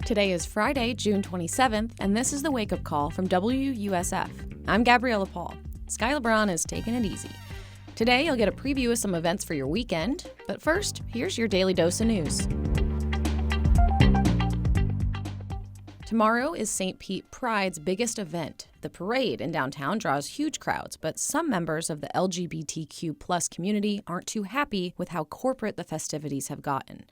Today is Friday, June 27th, and this is the wake-up call from WUSF. I'm Gabriella Paul. Sky LeBron is taking it easy. Today, you'll get a preview of some events for your weekend, but first, here's your daily dose of news. Tomorrow is St. Pete Pride's biggest event. The parade in downtown draws huge crowds, but some members of the LGBTQ+ community aren't too happy with how corporate the festivities have gotten.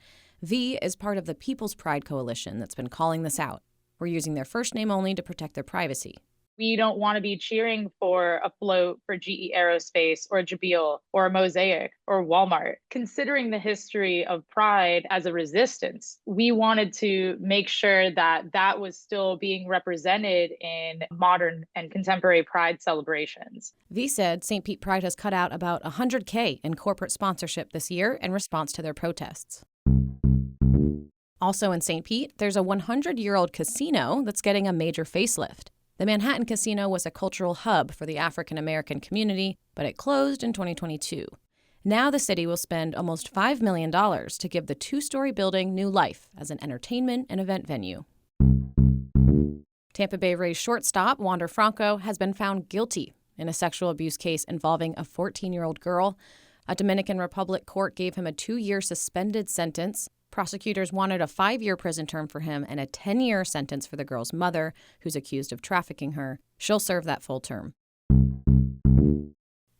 V is part of the People's Pride Coalition that's been calling this out. We're using their first name only to protect their privacy. We don't want to be cheering for a float for GE Aerospace or Jabil or Mosaic or Walmart. Considering the history of Pride as a resistance, we wanted to make sure that that was still being represented in modern and contemporary Pride celebrations. V said St. Pete Pride has cut out about $100K in corporate sponsorship this year in response to their protests. Also in St. Pete, there's a 100-year-old casino that's getting a major facelift. The Manhattan Casino was a cultural hub for the African American community, but it closed in 2022. Now the city will spend almost $5 million to give the two-story building new life as an entertainment and event venue. Tampa Bay Rays shortstop Wander Franco has been found guilty in a sexual abuse case involving a 14-year-old girl. A Dominican Republic court gave him a 2-year suspended sentence. Prosecutors wanted a 5-year prison term for him and a 10-year sentence for the girl's mother, who's accused of trafficking her. She'll serve that full term.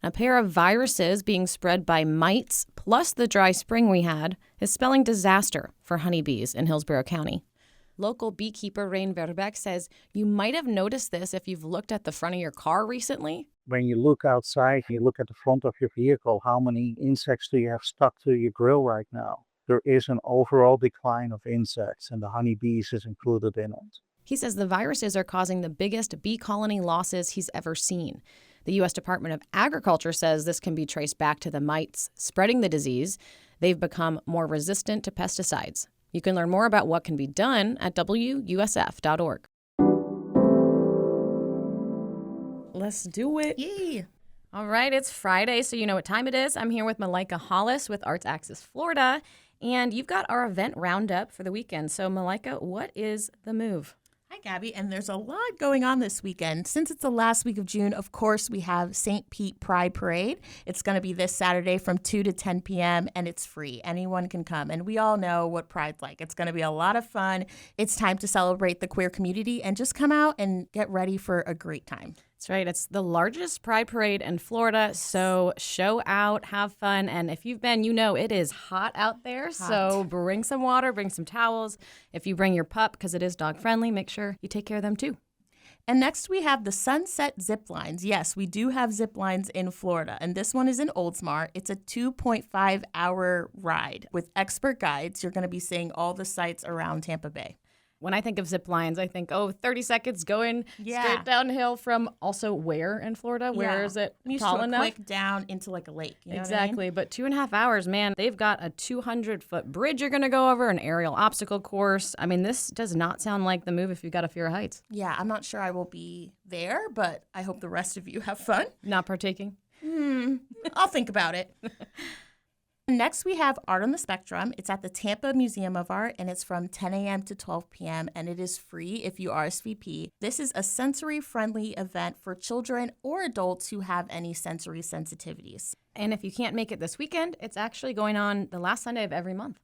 A pair of viruses being spread by mites, plus the dry spring we had, is spelling disaster for honeybees in Hillsborough County. Local beekeeper Rain Verbeck says you might have noticed this if you've looked at the front of your car recently. When you look outside, you look at the front of your vehicle, how many insects do you have stuck to your grill right now? There is an overall decline of insects, and the honeybees is included in it. He says the viruses are causing the biggest bee colony losses he's ever seen. The U.S. Department of Agriculture says this can be traced back to the mites spreading the disease. They've become more resistant to pesticides. You can learn more about what can be done at WUSF.org. Let's do it. Yay! All right, it's Friday, so you know what time it is. I'm here with Malika Hollis with Arts Axis Florida, and you've got our event roundup for the weekend. So, Malika, what is the move? Hi, Gabby, and there's a lot going on this weekend. Since it's the last week of June, of course, we have St. Pete Pride Parade. It's going to be this Saturday from 2 to 10 p.m., and it's free. Anyone can come, and we all know what Pride's like. It's going to be a lot of fun. It's time to celebrate the queer community, and just come out and get ready for a great time. That's right. It's the largest Pride Parade in Florida, so show out, have fun, and if you've been, you know it is hot out there, so bring some water, bring some towels. If you bring your pup, because it is dog-friendly, make sure you take care of them too. And next we have the Sunset Zip Lines. Yes, we do have zip lines in Florida, and this one is in Oldsmar. It's a 2.5-hour ride. With expert guides, you're going to be seeing all the sights around Tampa Bay. When I think of zip lines, I think, 30 seconds going straight downhill from also where in Florida? Where is it tall enough? Quick down into like a lake. You know exactly. what I mean? But 2.5 hours, man, they've got a 200-foot bridge you're going to go over, an aerial obstacle course. I mean, this does not sound like the move if you've got a fear of heights. Yeah, I'm not sure I will be there, but I hope the rest of you have fun. Not partaking? I'll think about it. Next, we have Art on the Spectrum. It's at the Tampa Museum of Art, and it's from 10 a.m. to 12 p.m., and it is free if you RSVP. This is a sensory-friendly event for children or adults who have any sensory sensitivities. And if you can't make it this weekend, it's actually going on the last Sunday of every month.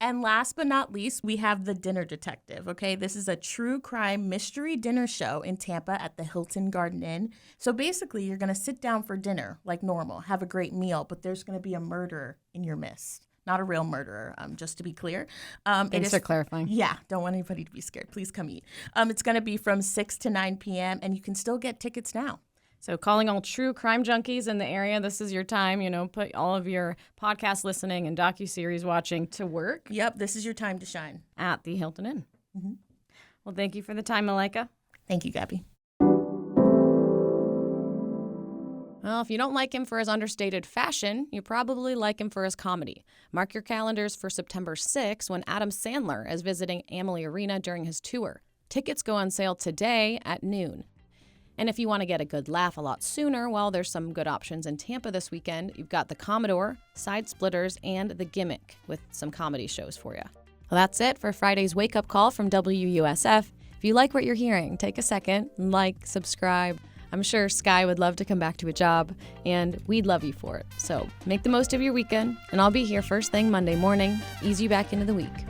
And last but not least, we have The Dinner Detective, okay? This is a true crime mystery dinner show in Tampa at the Hilton Garden Inn. So basically, you're going to sit down for dinner like normal, have a great meal, but there's going to be a murder in your midst. Not a real murderer, just to be clear. Thanks for clarifying. Yeah, don't want anybody to be scared. Please come eat. It's going to be from 6 to 9 p.m., and you can still get tickets now. So calling all true crime junkies in the area, this is your time, put all of your podcast listening and docuseries watching to work. Yep, this is your time to shine. At the Hilton Inn. Mm-hmm. Well, thank you for the time, Malika. Thank you, Gabby. Well, if you don't like him for his understated fashion, you probably like him for his comedy. Mark your calendars for September 6th when Adam Sandler is visiting Amalie Arena during his tour. Tickets go on sale today at noon. And if you want to get a good laugh a lot sooner, well, there's some good options in Tampa this weekend. You've got the Commodore, Side Splitters, and The Gimmick with some comedy shows for you. Well, that's it for Friday's Wake Up Call from WUSF. If you like what you're hearing, take a second, like, subscribe. I'm sure Sky would love to come back to a job, and we'd love you for it. So make the most of your weekend, and I'll be here first thing Monday morning to ease you back into the week.